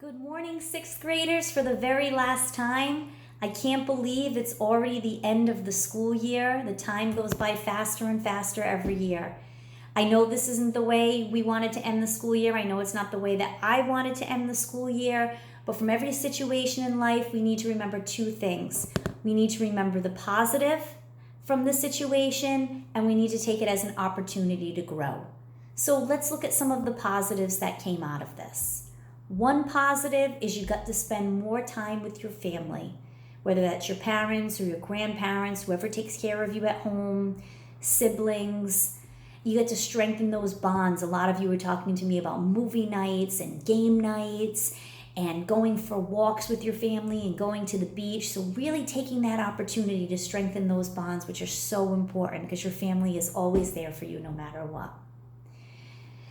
Good morning, sixth graders, for the very last time. I can't believe it's already the end of the school year. The time goes by faster and faster every year. I know this isn't the way we wanted to end the school year. I know it's not the way that I wanted to end the school year. But from every situation in life, we need to remember two things. We need to remember the positive from the situation, and we need to take it as an opportunity to grow. So let's look at some of the positives that came out of this. One positive is you got to spend more time with your family, whether that's your parents or your grandparents, whoever takes care of you at home, siblings. You get to strengthen those bonds. A lot of you were talking to me about movie nights and game nights and going for walks with your family and going to the beach. So really taking that opportunity to strengthen those bonds, which are so important because your family is always there for you no matter what.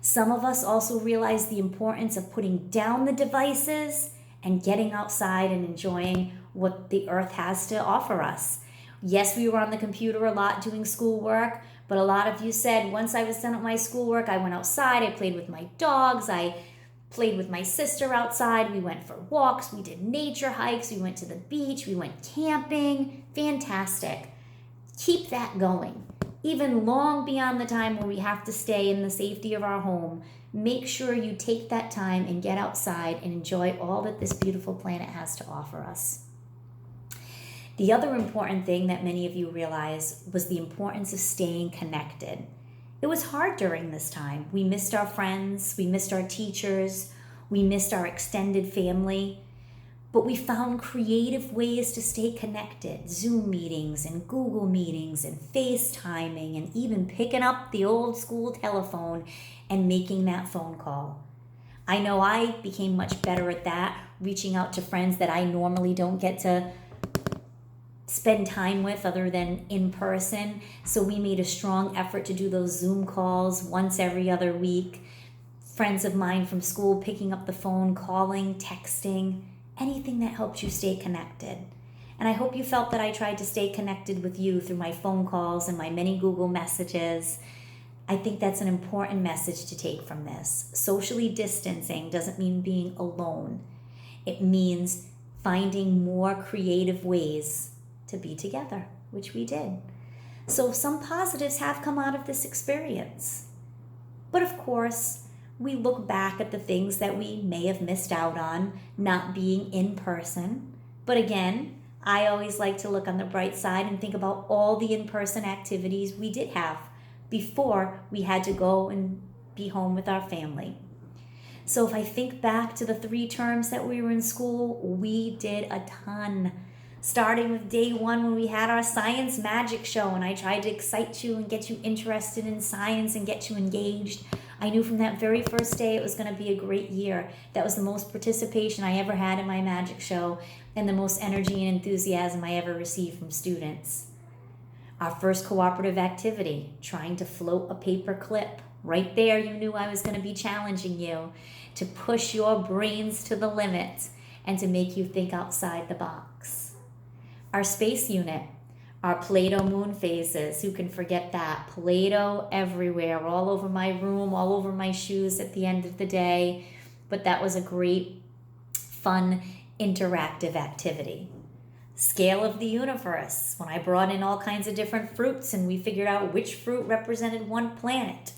Some of us also realize the importance of putting down the devices and getting outside and enjoying what the earth has to offer us. Yes, we were on the computer a lot doing schoolwork, but a lot of you said once I was done with my schoolwork, I went outside, I played with my dogs, I played with my sister outside, we went for walks, we did nature hikes, we went to the beach, we went camping. Fantastic. Keep that going. Even long beyond the time where we have to stay in the safety of our home, make sure you take that time and get outside and enjoy all that this beautiful planet has to offer us. The other important thing that many of you realized was the importance of staying connected. It was hard during this time. We missed our friends, we missed our teachers, we missed our extended family. But we found creative ways to stay connected. Zoom meetings and Google meetings and FaceTiming and even picking up the old school telephone and making that phone call. I know I became much better at that, reaching out to friends that I normally don't get to spend time with other than in person. So we made a strong effort to do those Zoom calls once every other week. Friends of mine from school picking up the phone, calling, texting, anything that helps you stay connected. And I hope you felt that I tried to stay connected with you through my phone calls and my many Google messages. I think that's an important message to take from this. Socially distancing doesn't mean being alone. It means finding more creative ways to be together, which we did. So some positives have come out of this experience. But of course, we look back at the things that we may have missed out on not being in person. But again, I always like to look on the bright side and think about all the in-person activities we did have before we had to go and be home with our family. So if I think back to the 3 terms that we were in school, we did a ton. Starting with day 1 when we had our science magic show and I tried to excite you and get you interested in science and get you engaged. I knew from that very first day it was going to be a great year. That was the most participation I ever had in my magic show and the most energy and enthusiasm I ever received from students. Our first cooperative activity, trying to float a paper clip. Right there, you knew I was going to be challenging you to push your brains to the limit and to make you think outside the box. Our space unit, our Play-Doh moon phases, who can forget that? Play-Doh everywhere, all over my room, all over my shoes at the end of the day. But that was a great, fun, interactive activity. Scale of the universe, when I brought in all kinds of different fruits and we figured out which fruit represented one planet.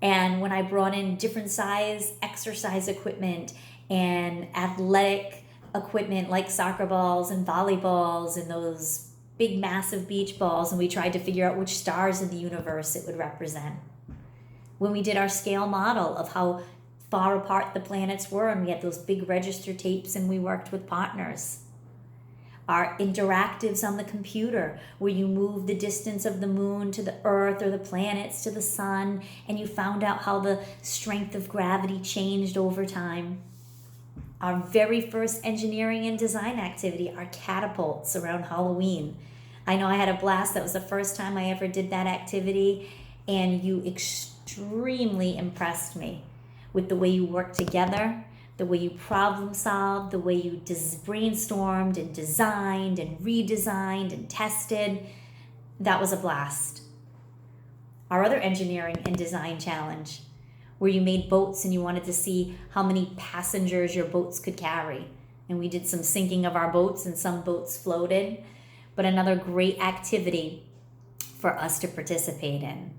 And when I brought in different size exercise equipment and athletic equipment like soccer balls and volleyballs and those big massive beach balls, and we tried to figure out which stars in the universe it would represent. When we did our scale model of how far apart the planets were, and we had those big register tapes and we worked with partners. Our interactives on the computer, where you move the distance of the moon to the earth or the planets to the sun, and you found out how the strength of gravity changed over time. Our very first engineering and design activity, our catapults around Halloween. I know I had a blast. That was the first time I ever did that activity, and you extremely impressed me with the way you worked together, the way you problem solved, the way you brainstormed and designed and redesigned and tested. That was a blast. Our other engineering and design challenge where you made boats and you wanted to see how many passengers your boats could carry. And we did some sinking of our boats and some boats floated. But another great activity for us to participate in.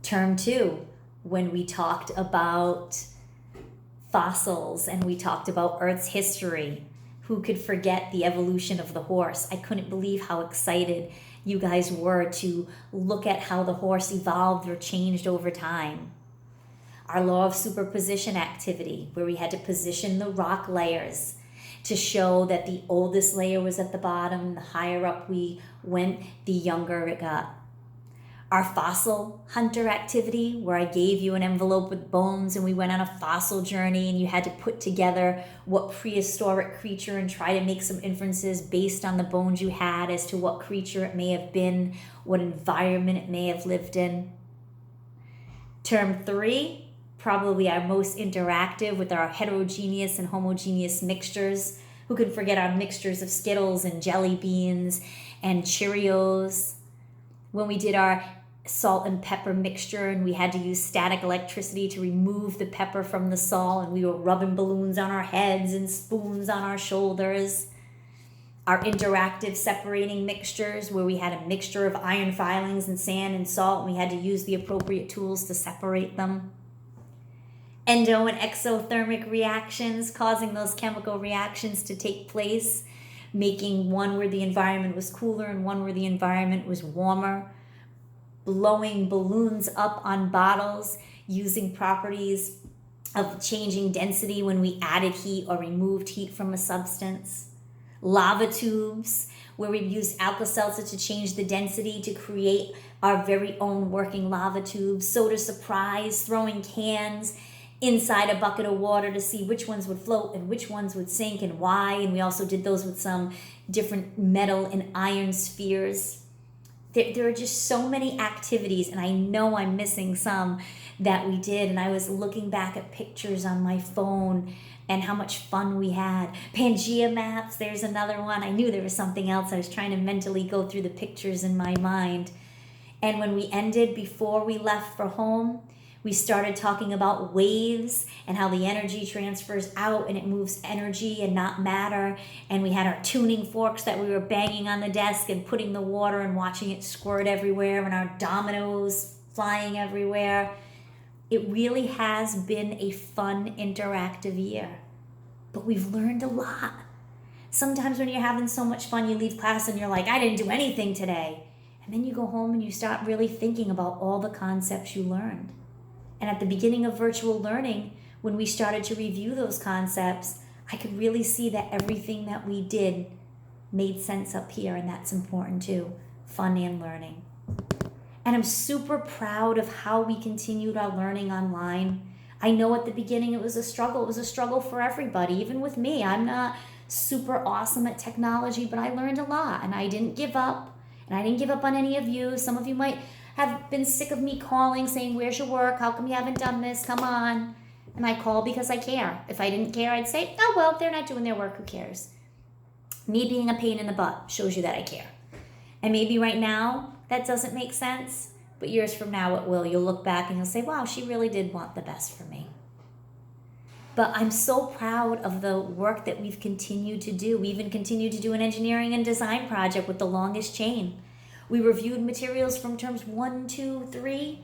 Term 2, when we talked about fossils and we talked about Earth's history. Who could forget the evolution of the horse? I couldn't believe how excited you guys were to look at how the horse evolved or changed over time. Our law of superposition activity, where we had to position the rock layers to show that the oldest layer was at the bottom, the higher up we went, the younger it got. Our fossil hunter activity, where I gave you an envelope with bones and we went on a fossil journey and you had to put together what prehistoric creature and try to make some inferences based on the bones you had as to what creature it may have been, what environment it may have lived in. Term 3, probably our most interactive, with our heterogeneous and homogeneous mixtures. Who could forget our mixtures of Skittles and jelly beans and Cheerios? When we did our salt and pepper mixture and we had to use static electricity to remove the pepper from the salt, and we were rubbing balloons on our heads and spoons on our shoulders. Our interactive separating mixtures, where we had a mixture of iron filings and sand and salt, and we had to use the appropriate tools to separate them. Endo and exothermic reactions, causing those chemical reactions to take place, making one where the environment was cooler and one where the environment was warmer. Blowing balloons up on bottles, using properties of changing density when we added heat or removed heat from a substance. Lava tubes, where we used Alka-Seltzer to change the density to create our very own working lava tubes. Soda Surprise, throwing cans inside a bucket of water to see which ones would float and which ones would sink and why. And we also did those with some different metal and iron spheres. There are just so many activities, and I know I'm missing some that we did. And I was looking back at pictures on my phone and how much fun we had. Pangea maps, there's another one. I knew there was something else. I was trying to mentally go through the pictures in my mind. And when we ended, before we left for home, we started talking about waves and how the energy transfers out and it moves energy and not matter. And we had our tuning forks that we were banging on the desk and putting the water and watching it squirt everywhere, and our dominoes flying everywhere. It really has been a fun, interactive year. But we've learned a lot. Sometimes when you're having so much fun, you leave class and you're like, I didn't do anything today. And then you go home and you start really thinking about all the concepts you learned. And at the beginning of virtual learning, when we started to review those concepts, I could really see that everything that we did made sense up here, and that's important too, fun and learning. And I'm super proud of how we continued our learning online. I know at the beginning it was a struggle. It was a struggle for everybody, even with me. I'm not super awesome at technology, but I learned a lot, and I didn't give up. And I didn't give up on any of you. Some of you might have been sick of me calling, saying, where's your work? How come you haven't done this? Come on. And I call because I care. If I didn't care, I'd say, oh, well, they're not doing their work. Who cares? Me being a pain in the butt shows you that I care. And maybe right now that doesn't make sense, but years from now it will. You'll look back and you'll say, wow, she really did want the best for me. But I'm so proud of the work that we've continued to do. We even continued to do an engineering and design project with the longest chain. We reviewed materials from terms 1, 2, 3.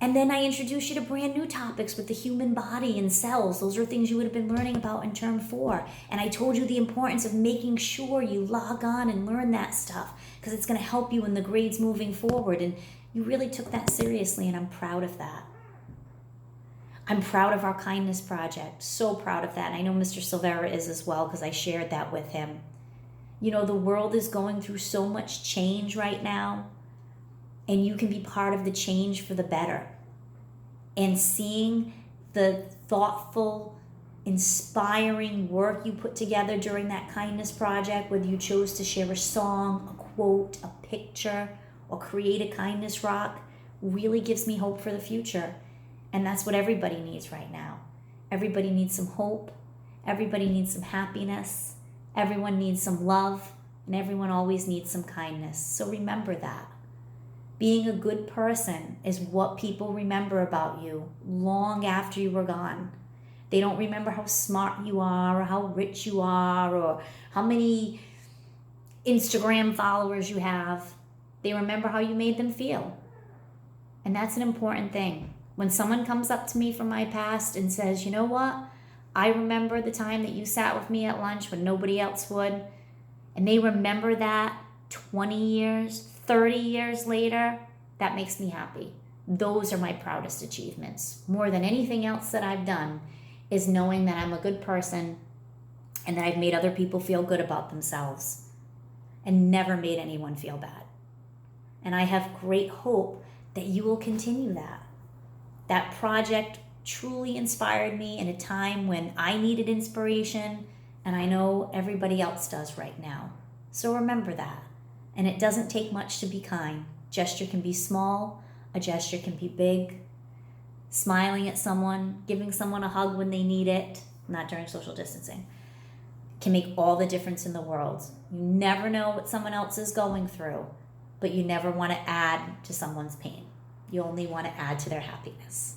And then I introduced you to brand new topics with the human body and cells. Those are things you would have been learning about in term 4. And I told you the importance of making sure you log on and learn that stuff, because it's going to help you in the grades moving forward. And you really took that seriously, and I'm proud of that. I'm proud of our kindness project. So proud of that. And I know Mr. Silvera is as well, because I shared that with him. You know, the world is going through so much change right now, and you can be part of the change for the better. And seeing the thoughtful, inspiring work you put together during that kindness project, whether you chose to share a song, a quote, a picture, or create a kindness rock, really gives me hope for the future. And that's what everybody needs right now. Everybody needs some hope. Everybody needs some happiness. Everyone needs some love, and everyone always needs some kindness. So remember that. Being a good person is what people remember about you long after you were gone. They don't remember how smart you are or how rich you are or how many Instagram followers you have. They remember how you made them feel. And that's an important thing. When someone comes up to me from my past and says, you know what? I remember the time that you sat with me at lunch when nobody else would. And they remember that 20 years, 30 years later, that makes me happy. Those are my proudest achievements. More than anything else that I've done is knowing that I'm a good person and that I've made other people feel good about themselves and never made anyone feel bad. And I have great hope that you will continue that. That project truly inspired me in a time when I needed inspiration, and I know everybody else does right now. So remember that. And it doesn't take much to be kind. Gesture can be small, a gesture can be big. Smiling at someone, giving someone a hug when they need it, not during social distancing, can make all the difference in the world. You never know what someone else is going through, but you never want to add to someone's pain. You only want to add to their happiness.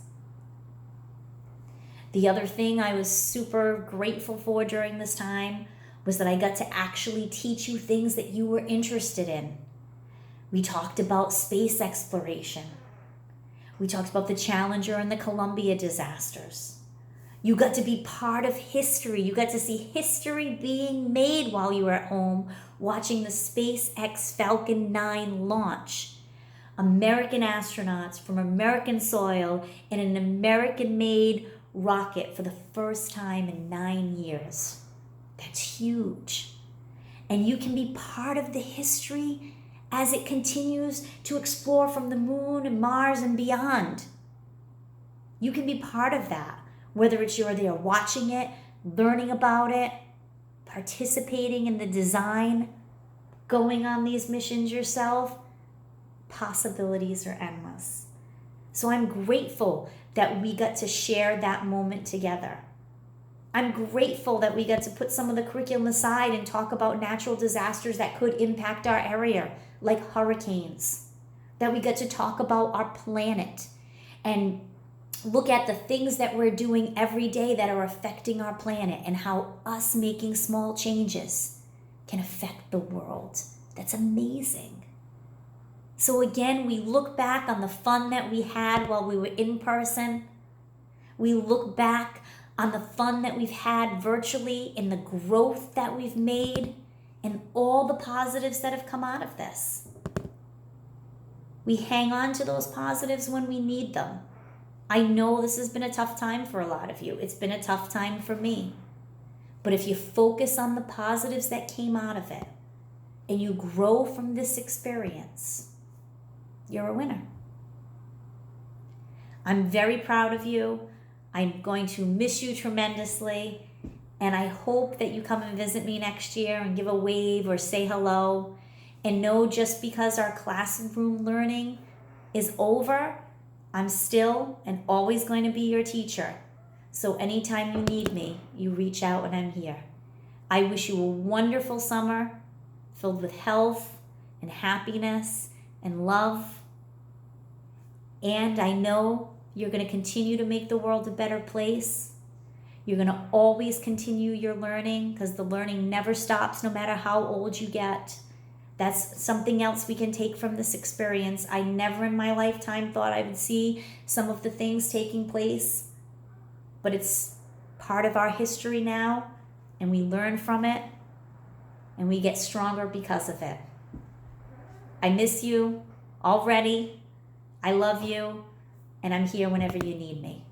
The other thing I was super grateful for during this time was that I got to actually teach you things that you were interested in. We talked about space exploration. We talked about the Challenger and the Columbia disasters. You got to be part of history. You got to see history being made while you were at home watching the SpaceX Falcon 9 launch. American astronauts from American soil in an American-made rocket for the first time in 9 years. That's huge. And you can be part of the history as it continues to explore from the moon and Mars and beyond. You can be part of that, whether it's you're there watching it, learning about it, participating in the design, going on these missions yourself. Possibilities are endless. So I'm grateful that we got to share that moment together. I'm grateful that we got to put some of the curriculum aside and talk about natural disasters that could impact our area, like hurricanes. That we got to talk about our planet and look at the things that we're doing every day that are affecting our planet and how us making small changes can affect the world. That's amazing. So again, we look back on the fun that we had while we were in person. We look back on the fun that we've had virtually and the growth that we've made and all the positives that have come out of this. We hang on to those positives when we need them. I know this has been a tough time for a lot of you. It's been a tough time for me. But if you focus on the positives that came out of it and you grow from this experience, you're a winner. I'm very proud of you. I'm going to miss you tremendously. And I hope that you come and visit me next year and give a wave or say hello. And know just because our classroom learning is over, I'm still and always going to be your teacher. So anytime you need me, you reach out and I'm here. I wish you a wonderful summer filled with health and happiness and love. And I know you're going to continue to make the world a better place. You're going to always continue your learning because the learning never stops no matter how old you get. That's something else we can take from this experience. I never in my lifetime thought I would see some of the things taking place, but it's part of our history now, and we learn from it, and we get stronger because of it. I miss you already. I love you, and I'm here whenever you need me.